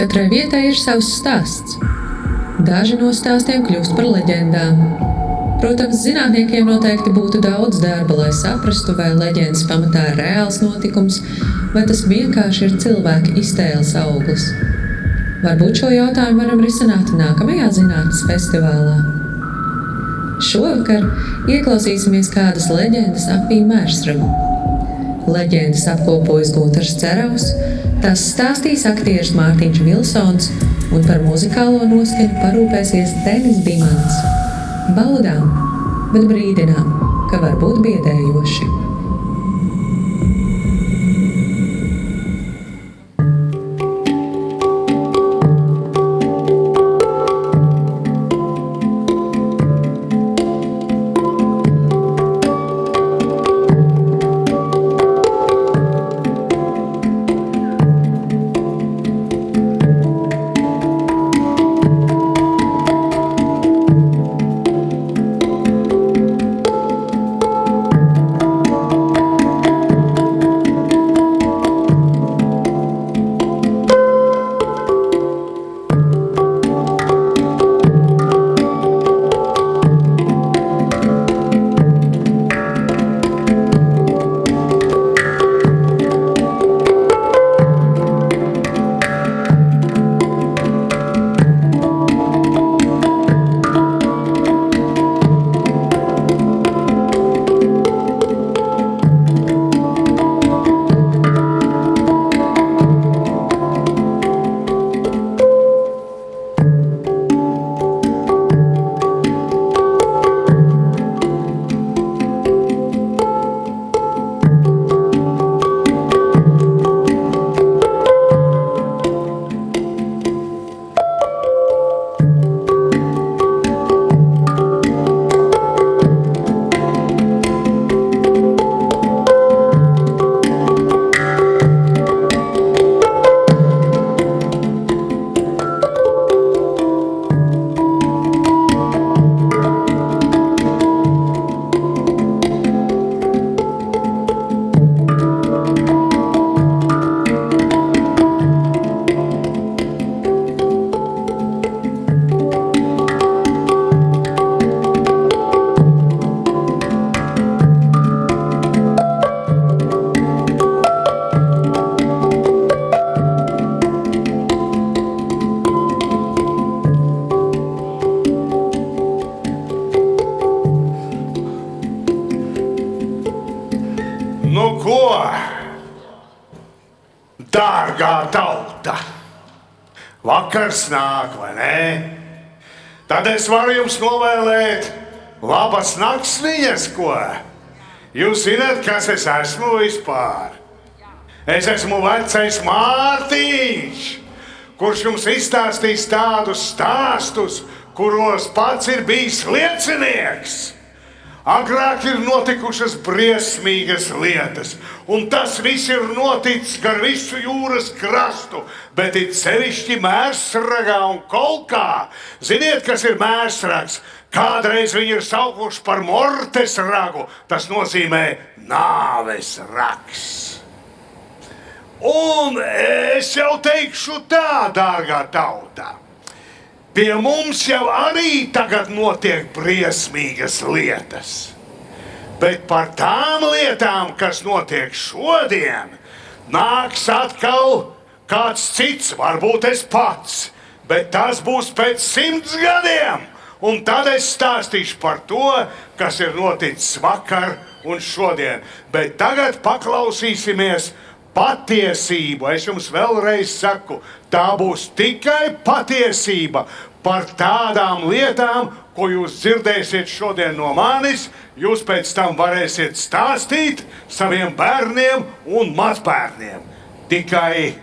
Katrai vietai ir savs stāsts. Daži no stāstiem kļūst par leģendām. Protams, zinātniekiem noteikti būtu daudz darba, lai saprastu, vai leģendas pamatā ir reāls notikums, vai tas vienkārši ir cilvēka iztēles auglis. Varbūt šo jautājumu varam risināt nākamajā zinātnes festivālā. Šovakar ieklausīsimies kādas leģendas apī mērsragu. Leģendas apkopojas Guntars Ceravs, tās stāstīs aktieris Mārtiņš Vilsons un par muzikālo noskaņu parūpēsies Denis Dimants. Baudām, bet brīdinām, ka var būt biedējoši. Nu ko, dārgā tauta, vakars nāk, vai ne? Tad es varu jums novēlēt labas naktsniņas, ko? Jūs zināt, kas es esmu vispār? Es esmu vecais Mārtiņš, kurš jums izstāstīs tādus stāstus, kuros pats ir bijis liecinieks. Agrāk ir notikušas briesmīgas lietas, un tas viss ir noticis gar visu jūras krastu, bet it sevišķi Mērsragā un Kolkā. Ziniet, kas ir Mērsrags? Kādreiz viņi ir saukuši par Mortes ragu, tas nozīmē nāves rags. Un es jau teikšu tā, dārgā tauta. Pie mums jau arī tagad notiek briesmīgas lietas. Bet par tām lietām, kas notiek šodien, nāks atkal kāds cits, varbūt es pats. Bet tas būs pēc 100 gadiem, un tad es stāstīšu par to, kas ir noticis vakar un šodien. Bet tagad paklausīsimies patiesību. Es jums vēlreiz saku, tā būs tikai patiesība par tādām lietām, ko jūs dzirdēsiet šodien no manis. Jūs pēc tam varēsiet stāstīt saviem bērniem un mazbērniem. Tikai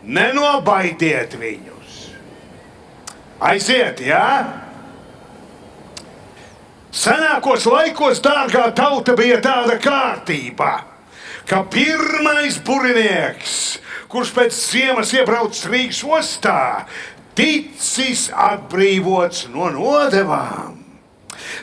nenobaidiet viņus. Aiziet, jā? Senākos laikos, dārgā tauta, bija tāda kārtība, ka pirmais burinieks, kurš pēc ziemas iebrauc Rīgas ostā, ticis atbrīvots no nodevām.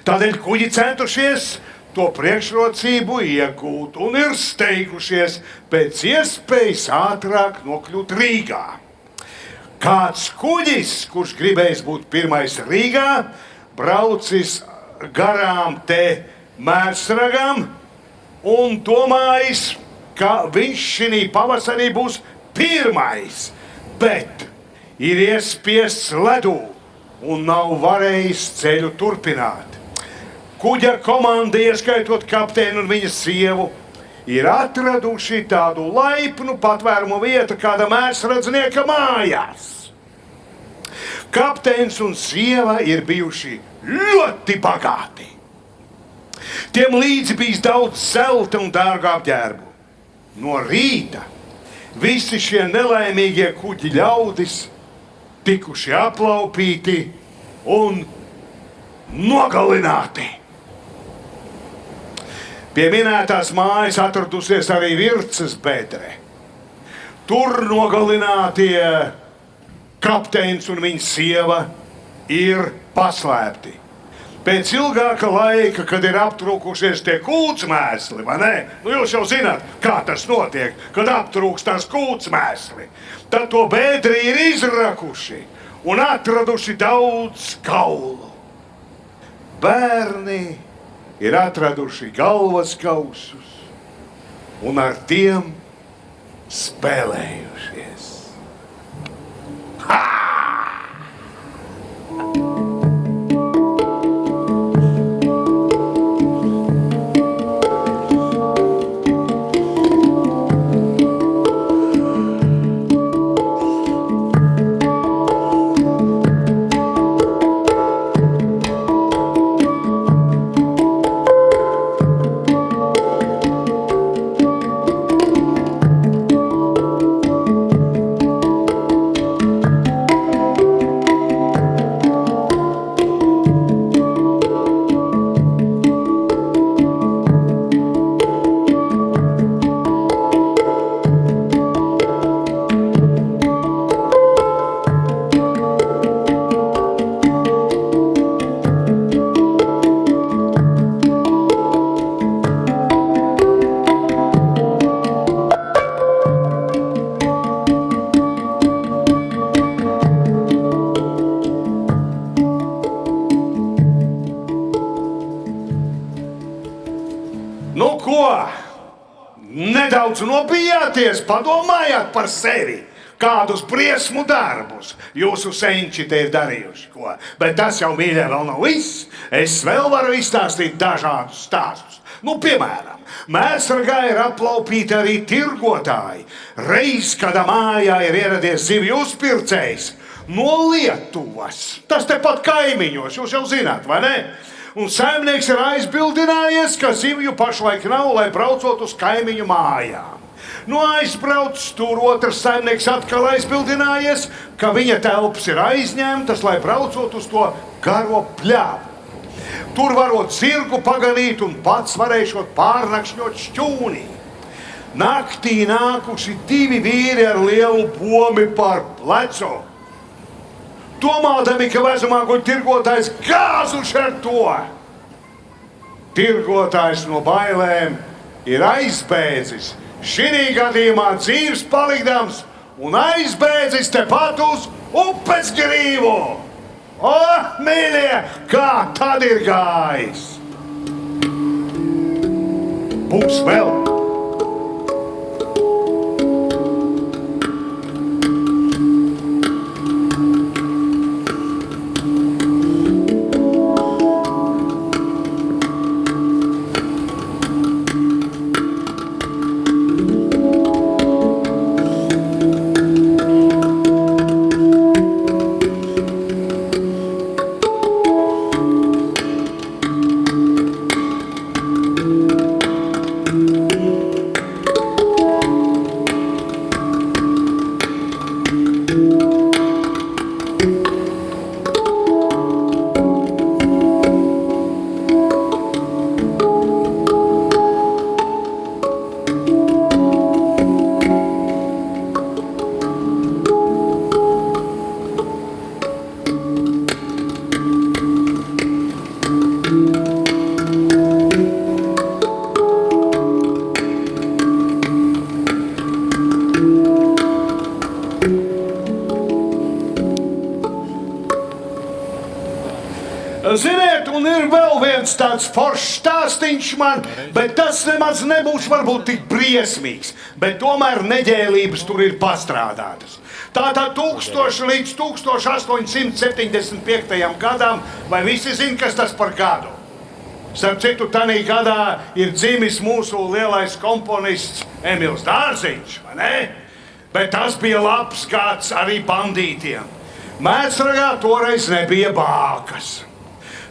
Tādēļ kuģi centušies to priekšrocību iegūt un ir steigušies pēc iespējas ātrāk nokļūt Rīgā. Kāds kuģis, kurš gribējis būt pirmais Rīgā, braucis garām te Mērsragam un domājis, ka viņš šī pavasarī būs pirmais, bet ir iespiests ledū un nav varējis ceļu turpināt. Kuģa komanda, ieskaitot kapteini un viņa sievu, ir atraduši tādu laipnu patvērumu vietu kāda mērsradznieka mājās. Kapteinis un sieva ir bijuši ļoti bagāti. Tiem līdzi bijis daudz zelta un dārgu apģērbu. No rīta visi šie nelaimīgie kuģi ļaudis tikuši aplaupīti un nogalināti. Pie minētās mājas atradusies arī Virces bedre. Tur nogalinātie kapteinis un viņa sieva ir paslēpti. Pēc ilgāka laika, kad ir aptrūkušies tie kūtsmēsli, vai ne? Jūs jau zināt, kā tas notiek, kad aptrūkst tās kūtsmēsli. Tad to bedri ir izrakuši un atraduši daudz kaulu. Bērni ir atraduši galvas kausus un ar tiem spēlējušies. Ha! Nu ko? Nedaudz nobijāties, padomājāt par sevi. Kādus briesmu darbus jūsu senči te ir darījuši. Ko? Bet tas jau, mīļie, vēl nav viss. Es vēl varu izstāstīt dažādus stāstus. Nu, piemēram, Mērsragā ir aplaupīti arī tirgotāji. Reiz kādā mājā ir ieradies zivju uzpircējs no Lietuvas. Tas tepat kaimiņos, jūs jau zināt, vai ne? Un saimnieks ir aizbildinājies, ka zivju pašlaik nav, lai braucot uz kaimiņu mājām. Nu, aizbrauc tur, otrs saimnieks atkal aizbildinājies, ka viņa telpas ir aizņemtas, lai braucot uz to garo pļāvu. Tur varot zirgu paganīt un pats varēšot pārnakšņot šķūnī. Naktī nākuši 2 vīri ar lielu pomi par plecu. Domādami, ka vezumā guļ tirgotājs gāzuši ar to. Tirgotājs no bailēm ir aizbēdzis, šī gadījumā dzīves palikdams un aizbēdzis tepat uz upes grīvu. O, mīļie, kā tad ir gājis? Būs vēl. liekas tāds foršs stāstīņš man, bet tas nemaz nebūs varbūt tik briesmīgs. Bet tomēr neģēlības tur ir pastrādātas. Tātad 1000 līdz 1875. gadam, vai visi zina, kas tas par gadu? Starp citu, tanī gadā ir dzimis mūsu lielais komponists Emils Dārziņš, vai ne? Bet tas bija labs gads arī bandītiem. Mēsragā toreiz nebija bākas.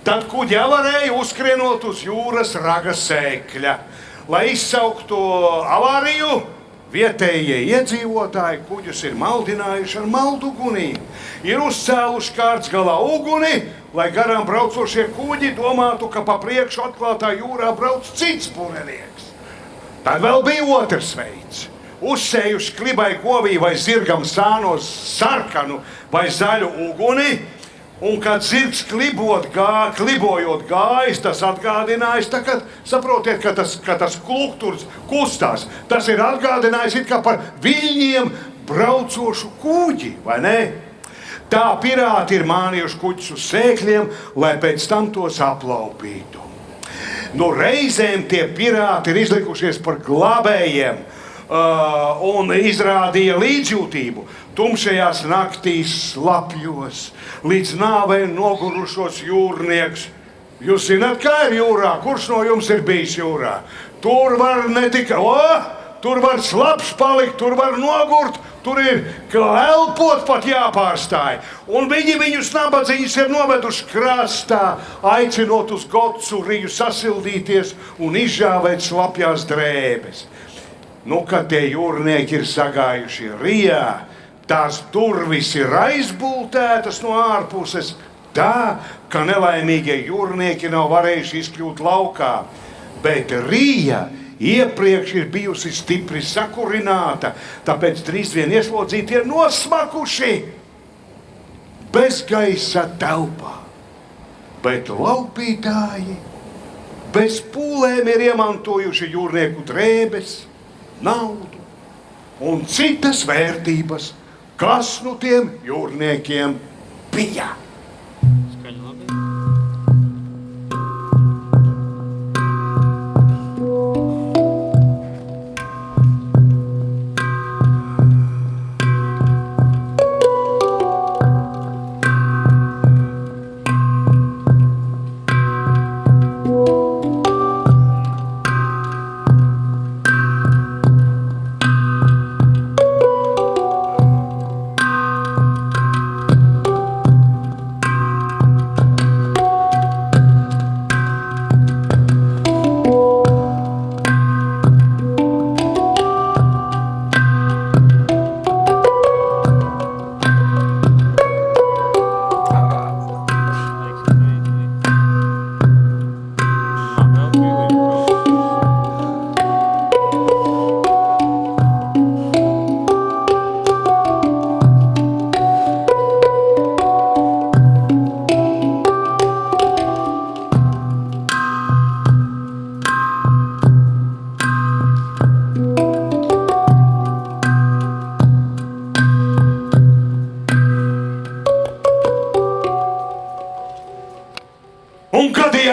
Tad kuģi varēja uzskrienot uz jūras raga sēkļa. Lai izsauktu avāriju, vietējie iedzīvotāji kuģus ir maldinājuši ar maldugunī. Ir uzcēluši kārts galā uguni, lai garām braucošie kuģi domātu, ka pa priekšu atklātā jūrā brauc cits burenieks. Tad vēl bija otrs veids. Uzsējuši klibai govī vai zirgam sānos sarkanu vai zaļu uguni, un kad zirgs klibojot gājis, tas atgādinājis, saprotiet, ka tas klukturs kustās. Tas ir atgādinājis it kā par viļņiem braucošu kuģi, vai ne? Tā pirāti ir mānījuši kuģus uz sēkļiem, lai pēc tam tos aplaupītu. Nu, reizēm tie pirāti ir izlikušies par glābējiem un izrādīja līdzjūtību. Tumšajās naktīs slapjos, līdz nāvei nogurušos jūrnieks. Jūs zināt, kā ir jūrā? Kurš no jums ir bijis jūrā? Tur var ne tikai, tur var slapš palikt, tur var nogurt, tur ir elpot pat jāpārstāj. Un viņi viņus nabadzīgus ir noveduši krastā, aicinot uz gocu riju sasildīties un izžāvēt slapjās drēbes. Nu, kad tie jūrnieki ir sagājuši rijā, tās durvis ir aizbultētas no ārpuses, tā, ka nelaimīgie jūrnieki nav varējuši izkļūt laukā. Bet rija iepriekš ir bijusi stipri sakurināta, tāpēc drīz vien ieslodzītie ir nosmakuši bezgaisa telpā. Bet laupītāji bez pūlēm ir iemantojuši jūrnieku drēbes, naudu un citas vērtības, kas nu tiem jūrniekiem bija.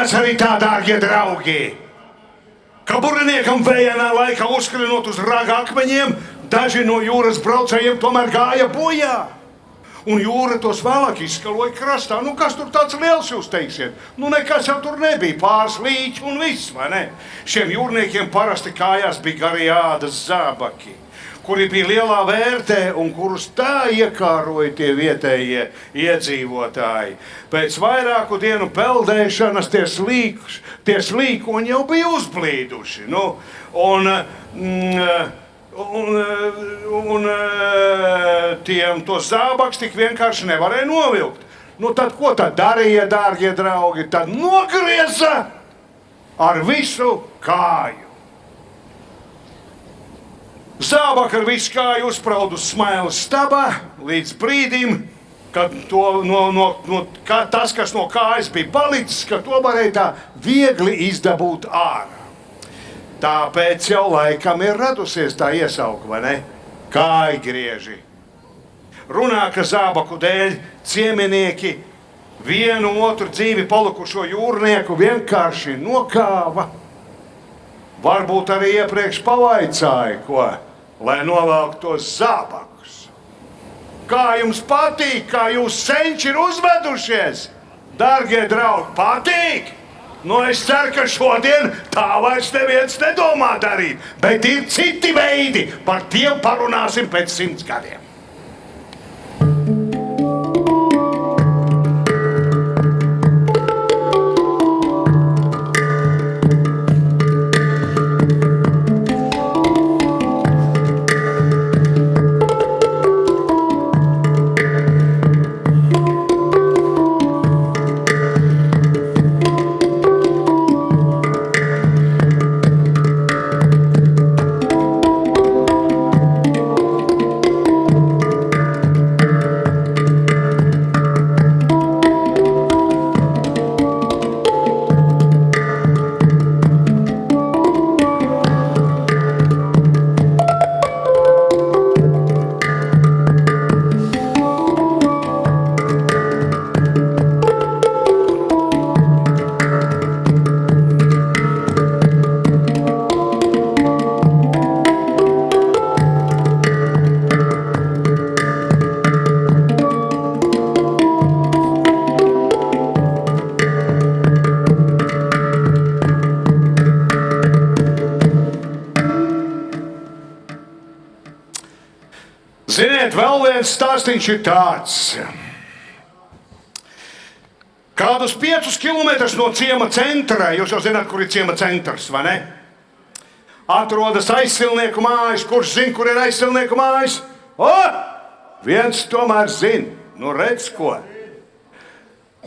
Arī tā, dārgie draugi, ka buriniekam vējainā laikā uzskrinot uz raga akmeņiem, daži no jūras braucējiem tomēr gāja bojā. Un jūra tos vēlāk izskaloja krastā. Nu, kas tur tāds liels jūs teiksiet? Nu, nekas jau tur nebija, pāris līķi un viss, vai ne? Šiem jūrniekiem parasti kājās bija gari ādas zābaki, kuri bija lielā vērtē un kurus tā iekāroja tie vietējie iedzīvotāji. Pēc vairāku dienu peldēšanas tie slīkoņi jau bija uzblīduši. Nu, un tiem tos zābaks tik vienkārši nevarēja novilkt. Nu, tad ko tad darīja, dārgie draugi? Tad nogrieza ar visu kāju. Zābaka ar visu kāju uzspraudu smailes stabā līdz brīdim, kad tas, kas no kājas bija palicis, ka to varēja tā viegli izdabūt ārā. Tāpēc jau laikam ir radusies tā iesauka, vai ne? Kājgrieži. Runā, ka zābaku dēļ ciemenieki Vienu otru dzīvi palikušo jūrnieku vienkārši nokāva. Varbūt arī iepriekš pavaicāja, ko, lai novelk tos zābakus. Kā jums patīk, kā jūs senči ir uzvedušies? Dargie draugi, patīk? Nu, es ceru, ka šodien tā vairs neviens nedomā darīt, bet ir citi veidi, par tiem parunāsim pēc 100 gadiem. Ziniet, vēl viens stāstīns ir tāds. Kādus 5 kilometrus no ciema centra, jūs jau zināt, kur ir ciema centrs, vai ne? Atrodas aizsilnieku mājas. Kurš zina, kur ir aizsilnieku mājas? O! Viens tomēr zina. Nu redz ko.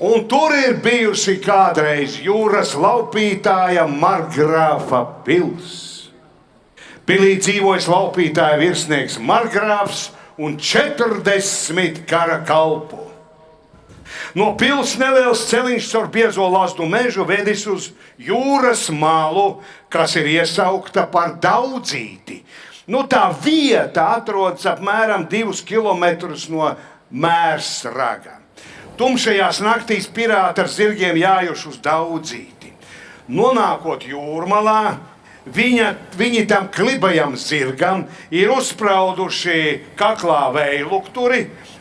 Un tur ir bijusi kādreiz jūras laupītāja Markgrāfa pils. Pilī dzīvojas laupītāja virsnieks Markgrāfs un 40 kara kalpu. No pils neliels celiņš caur biezo lazdu mežu vedis uz jūras malu, kas ir iesaukta par Daudzīti. Nu, tā vieta atrodas apmēram 2 kilometrus no Mērsraga. Tumšajās naktīs pirāti ar zirgiem jājuši uz Daudzīti. Nonākot jūrmalā, viņi tam klibajam zirgam ir uzsprauduši kaklā vējlukturi,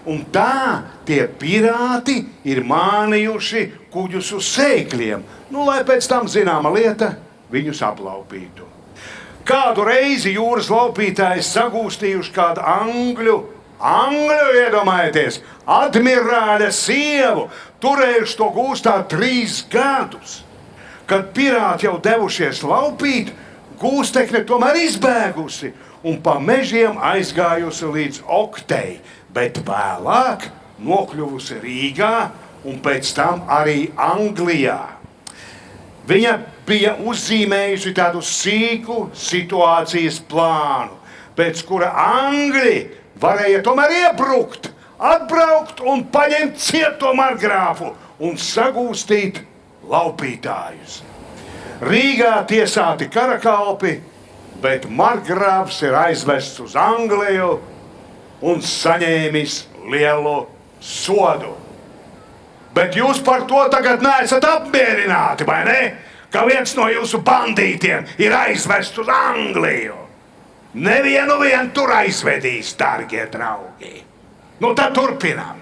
un tā tie pirāti ir mānījuši kuģus uz sēkļiem, nu, lai pēc tam zināma lieta viņus aplaupītu. Kādu reizi jūras laupītāji sagūstījuši kādu angļu iedomājieties, admirāļa sievu, turējuši to gūstā 3 gadus. Kad pirāti jau devušies laupīt, gūstekne tomēr izbēgusi un pa mežiem aizgājusi līdz Oktei, bet vēlāk nokļuvusi Rīgā un pēc tam arī Anglijā. Viņa bija uzzīmējusi tādu sīku situācijas plānu, pēc kura Angļi varēja tomēr iebrukt, atbraukt un paņemt ciet to Markgrāfu un sagūstīt laupītājus. Rīgā tiesāti karakalpi, bet Markgrāfs ir aizvests uz Angliju un saņēmis lielu sodu. Bet jūs par to tagad neesat apmierināti, vai ne? Ka viens no jūsu bandītiem ir aizvests uz Angliju. Nevienu vien tur aizvedīs, dārgie draugi. Nu, tad turpinām.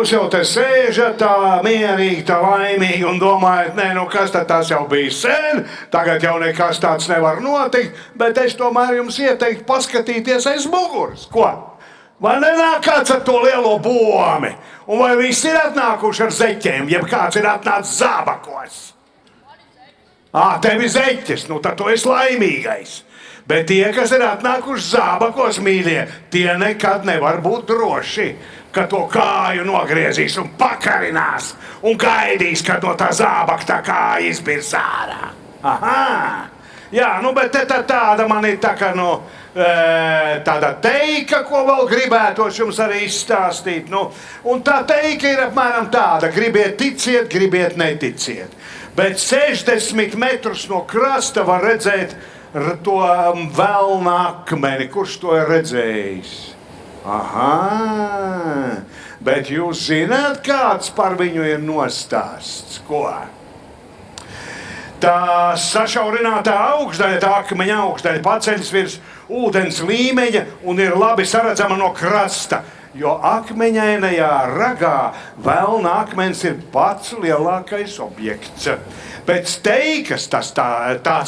jūs jau te sēžat tā mierīgi, tā laimīgi un domājat, nē, nu kas tad tas jau bija sen, tagad jau nekas tāds nevar notikt, bet es tomēr jums ieteiktu paskatīties aiz muguras. Ko? Vai nenāk kāds ar to lielo bomi? Un vai visi ir atnākuši ar zeķiem, jeb kāds ir atnācis zābakos? Tev ir zeķis, nu tad tu esi laimīgais. Bet tie, kas ir atnākuši zābakos, mīļie, tie nekad nevar būt droši, ka to kāju nogriezīs un pakarinās un gaidīs, kad no tā zābaka tā kāja izbirs ārā. Aha! Jā, nu bet tāda man ir tā kā, tāda teika, ko vēl gribētos jums arī izstāstīt. Un tā teika ir apmēram tāda, gribiet ticiet, gribiet neticiet. Bet 60 metrus no krasta var redzēt to velna akmeni. Kurš to ir redzējis? Aha! Bet jūs zināt, kāds par viņu ir nostāsts? Ko? Tā sašaurinātā augšdaļa, tā akmeņa augšdaļa paceļas virs ūdens līmeņa un ir labi saredzama no krasta. Jo akmeņainajā ragā velna akmens ir pats lielākais objekts. Pēc teikas tāds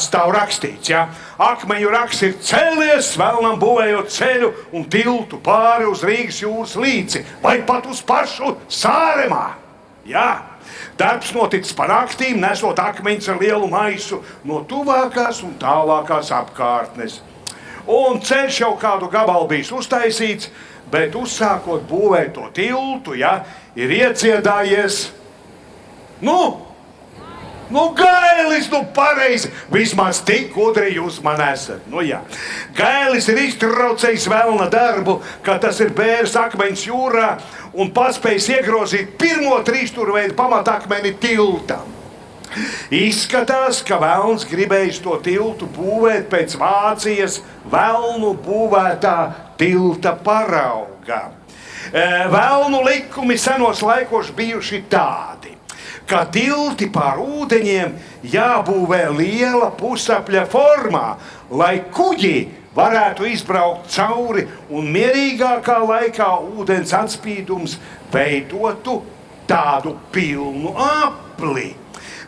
stāv rakstīts, ja? Akmeņu raksts ir cēlies velnam būvējot ceļu un tiltu pāri uz Rīgas jūras līci vai pat uz pašu Sāremā. Ja? Darbs noticis par naktīm, nesot akmeņus ar lielu maisu no tuvākās un tālākās apkārtnes. Un ceļš jau kādu gabalu bijis uztaisīts, bet uzsākot būvēt to tiltu, ja, ir iedziedājies, Gailis, pareizi, vismaz tik gudri jūs man esat. Jā. Gailis ir iztraucējis velna darbu, ka tas ir bērs akmeņus jūrā un paspējis iegrozīt pirmo 3 stūrveidu pamatakmeni tiltam. Izskatās, ka velns gribējis to tiltu būvēt pēc Vācijas velnu būvētā tilta parauga. Velnu likumi senos laikos bijuši tādi, ka tilti pār ūdeņiem jābūvē liela pusapļa formā, lai kuģi varētu izbraukt cauri un mierīgākā laikā ūdens atspīdums veidotu tādu pilnu apli.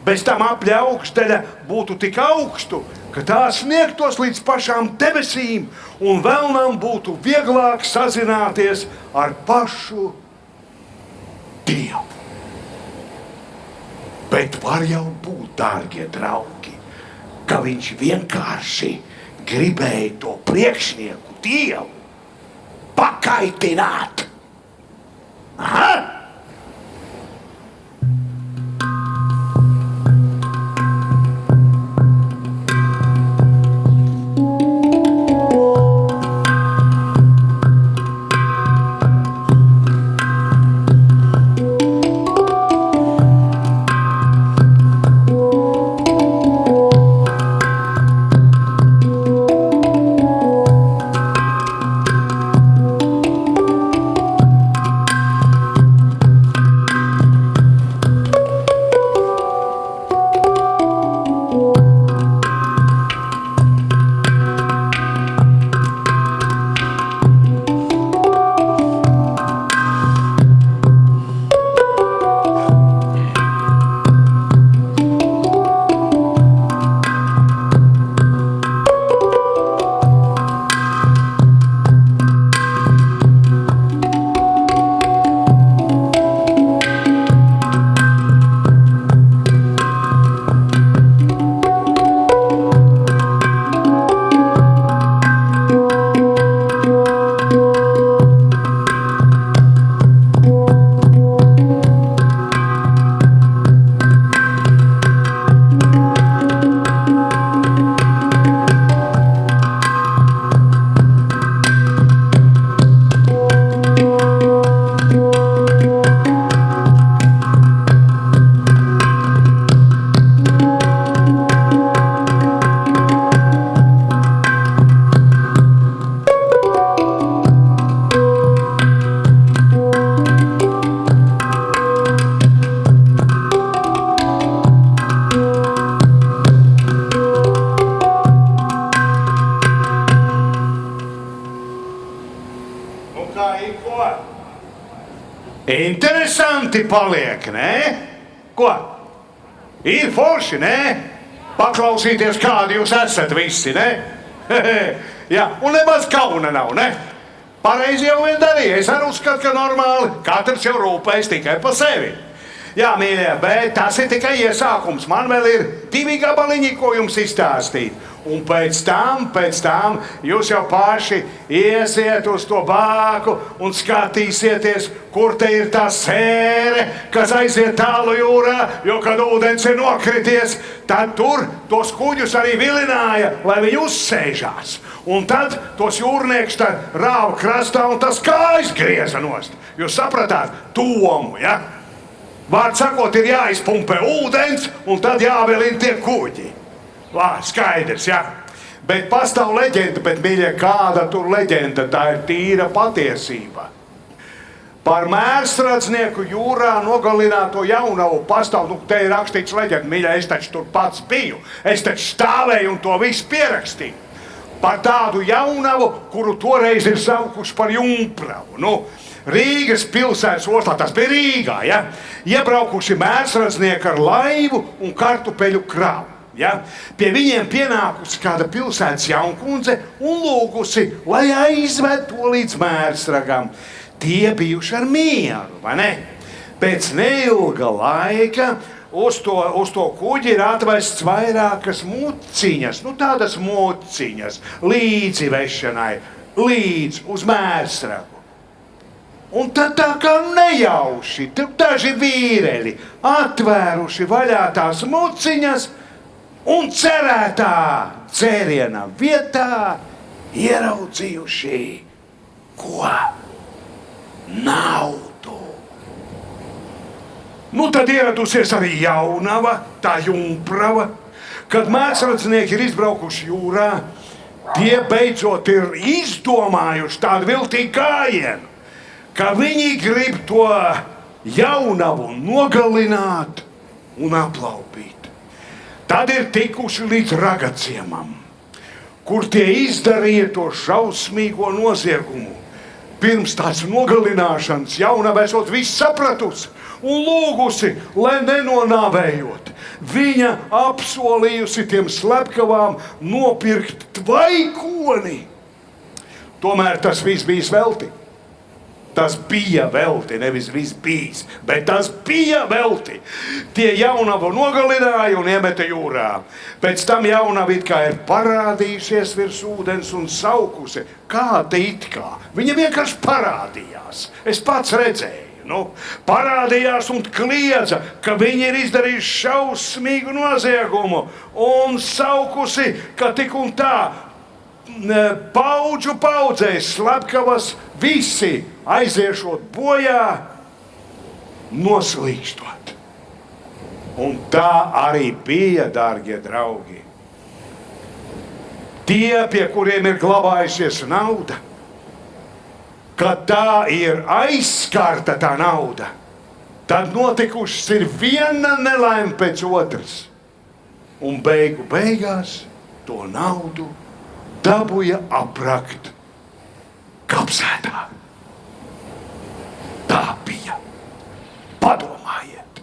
Bez tam apļa augšdaļa būtu tik augstu, ka tā sniegtos līdz pašām debesīm un velnam būtu vieglāk sazināties ar pašu Dievu. Bet var jau būt, dārgie draugi, ka viņš vienkārši gribēja to priekšnieku Dievu pakaitināt. Aha! Interesanti paliek, ne? Ko? Ir forši, ne? Paklausīties, kādi jūs esat visi, ne? Jā, un nemaz kauna nav, ne? Pareizi jau vien darīja. Es arī uzskatu, ka normāli katrs jau rūpējas tikai par sevi. Jā, mīļie, bet tas ir tikai iesākums. Man vēl ir 2 gabaliņi, ko jums izstāstīt. Un pēc tam jūs jau paši iesiet uz to bāku un skatīsieties, kur te ir tā sēre, kas aiziet tālu jūrā, jo, kad ūdens ir nokrities, tad tur tos kuģus arī vilināja, lai viņi uzsēžās. Un tad tos jūrnieks rāva krastā un tas kājas grieza nost. Jūs sapratāt? Tomu, ja? Vārds sakot, ir jāizpumpē ūdens un tad jāvelina tie kuģi. Skaidrs, jā. Bet pastāv leģenda, bet, mīļie, kāda tur leģenda? Tā ir tīra patiesība. Par mērsradznieku jūrā nogalināto jaunavu pastāv, te ir rakstīts leģenda, mīļie, es taču tur pats biju. Es taču stāvēju un to visu pierakstīju. Par tādu jaunavu, kuru toreiz ir saukuši par Jumpravu. Rīgas pilsētas ostā, tas bija Rīgā, ja? Iebraukuši mērsradznieki ar laivu un kartupeļu kravu. Ja? Pie viņiem pienākusi kāda pilsētas jaunkundze un lūgusi, lai aizved to līdz mērsragam. Tie bijuši ar mieru, vai ne? Pēc neilga laika uz to kuģi ir atvests vairākas muciņas, tādas muciņas, līdzi vešanai, līdz uz mērsragu. Un tad tā kā nejauši, daži vīreļi atvēruši vaļā tās muciņas, un cerētā dzēriena vietā ieraudzījuši ko? Naudu. Tad ieradusies arī jaunava, tā Jumprava. Kad mērsradznieki ir izbraukuši jūrā, tie beidzot ir izdomājuši tādu viltīgu gājienu, ka viņi grib to jaunavu nogalināt un aplaupīt. Tad ir tikuši līdz Ragaciemam, kur tie izdarīja to šausmīgo noziegumu. Pirms tās nogalināšanas jaunava esot viss sapratusi un lūgusi, lai nenonāvējot. Viņa apsolījusi tiem slepkavām nopirkt tvaikoni. Tomēr tas viss bija velti. Tas bija velti, nevis viss bijis, bet tas bija velti. Tie jaunavu nogalināja un iemeta jūrā. Pēc tam jaunava it kā ir parādījušies virs ūdens un saukusi. Kāda it kā? Viņa vienkārši parādījās. Es pats redzēju. Parādījās un kliedza, ka viņi ir izdarījuši šausmīgu noziegumu un saukusi, ka tik un tā paudžu paudzēs slepkavas visi aiziešot bojā, noslīkstot. Un tā arī bija, dārgie draugi. Tie, pie kuriem ir glabājusies nauda, kad tā ir aizskarta tā nauda, tad notikušas ir viena nelaime pēc otras. Un beigās to naudu dabūja aprakt kapsētā. Tā bija. Padomājiet!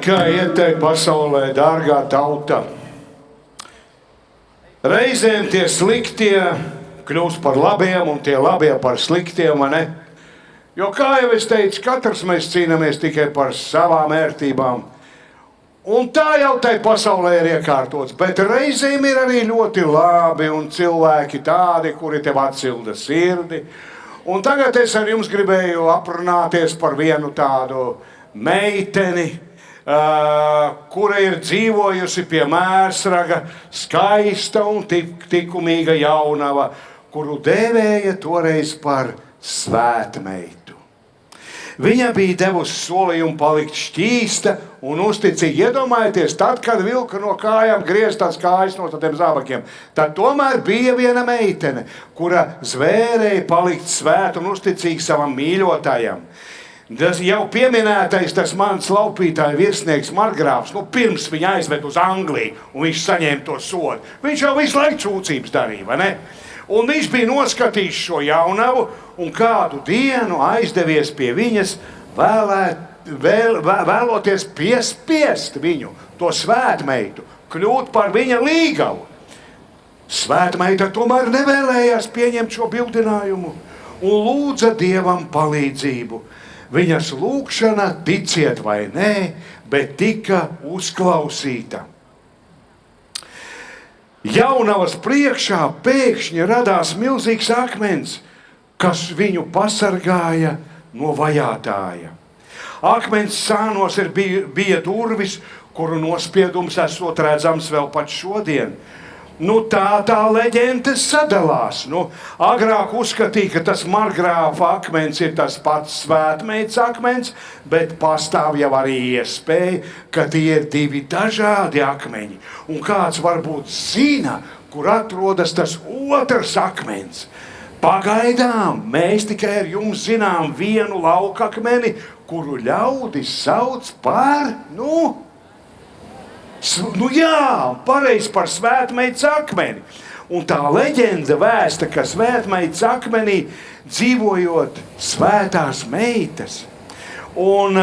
kā iet tai pasaulē, dārgā tauta. Reizēm tie sliktie kļūst par labiem un tie labie par sliktiem, vai ne? Jo, kā jau es teicu, katrs mēs cīnāmies tikai par savām ērtībām. Un tā jau tai pasaulē ir iekārtots, bet reizēm ir arī ļoti labi un cilvēki tādi, kuri tev atsilda sirdi. Un tagad es ar jums gribēju aprunāties par vienu tādu meiteni, kura ir dzīvojusi pie mērsraga, skaista un tikumīga jaunava, kuru dēvēja toreiz par svētmeitu. Viņa bija devusi solījumu palikt šķīsta un uzticīgi. Iedomājieties, tad, kad vilka no kājām griez tās kājas no tādiem zābakiem, tad tomēr bija viena meitene, kura zvērēja palikt svēt un uzticīgi savam mīļotājam. Tas jau pieminētais, tas mans laupītāja virsnieks Margrāfs, pirms viņa aizved uz Angliju un viņš saņēma to sodu. Viņš jau visu laiku sūdzības darīja, vai ne? Un viņš bija noskatījis šo jaunavu un kādu dienu aizdevies pie viņas vēloties piespiest viņu, to svētmeitu, kļūt par viņa līgavu. Svētmeita tomēr nevēlējās pieņemt šo bildinājumu un lūdza Dievam palīdzību. Viņas lūgšana, ticiet vai nē, bet tika uzklausīta. Jaunavas priekšā pēkšņi radās milzīgs akmens, kas viņu pasargāja no vajātāja. Akmens sānos bija durvis, kuru nospiedums esot redzams vēl pat šodien. Tā leģenda sadalās. Agrāk uzskatīja, ka tas Margrāfa akmens ir tas pats svētmeitas akmens, bet pastāv jau arī iespēja, ka tie ir divi dažādi akmeņi. Un kāds varbūt zina, kur atrodas tas otrs akmens. Pagaidām mēs tikai ar jums zinām vienu laukakmeni, kuru ļaudis sauc par, pareizi par svētmeitas akmeni. Un tā leģenda vēsta, ka svētmeitas akmenī dzīvojot svētās meitas, un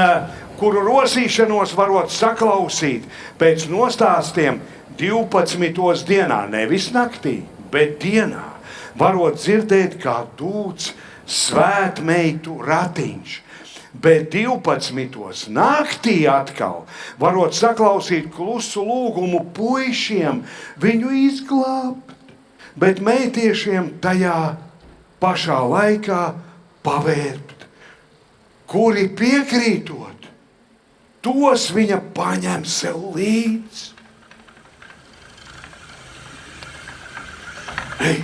kuru rosīšanos varot saklausīt pēc nostāstiem 12. dienā, nevis naktī, bet dienā, varot dzirdēt, kā dūts svētmeitu ratiņš. Bet 12. naktī atkal varot saklausīt klusu lūgumu puišiem viņu izglābt, bet meitiešiem tajā pašā laikā pavērpt, kuri piekrītot, tos viņa paņem sev līdz. Hei,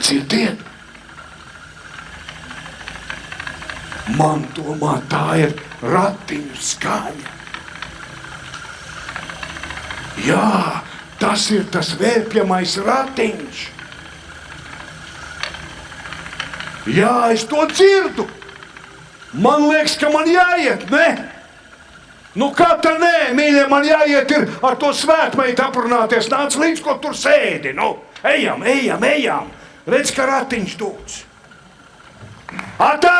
dzirdiet! Man domā, tā ir ratiņu skaņa. Jā, tas ir tas vērpjamais ratiņš. Jā, es to dzirdu. Man liekas, ka man jāiet, ne? Kā tā nē, mīļie, man jāiet ir ar to svētmeitu aprunāties. Nāc līdz, ko tur sēdi. Ejam. Redz, ka ratiņš dūts. Atā!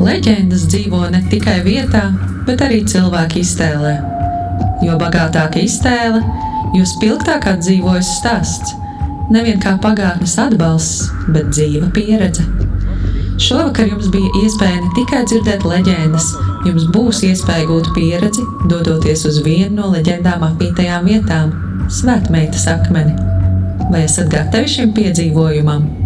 Leģendas dzīvo ne tikai vietā, bet arī cilvēku iztēlē. Jo bagātāka iztēle, jo spilgtāk dzīvojas stāsts. Nevien kā pagātnes atbalsts, bet dzīva pieredze. Šovakar jums bija iespēja ne tikai dzirdēt leģendas, jums būs iespēja gūt pieredzi, dodoties uz vienu no leģendām apītajām vietām – Svētmeitas akmeni. Vai esat gatavi šim piedzīvojumam?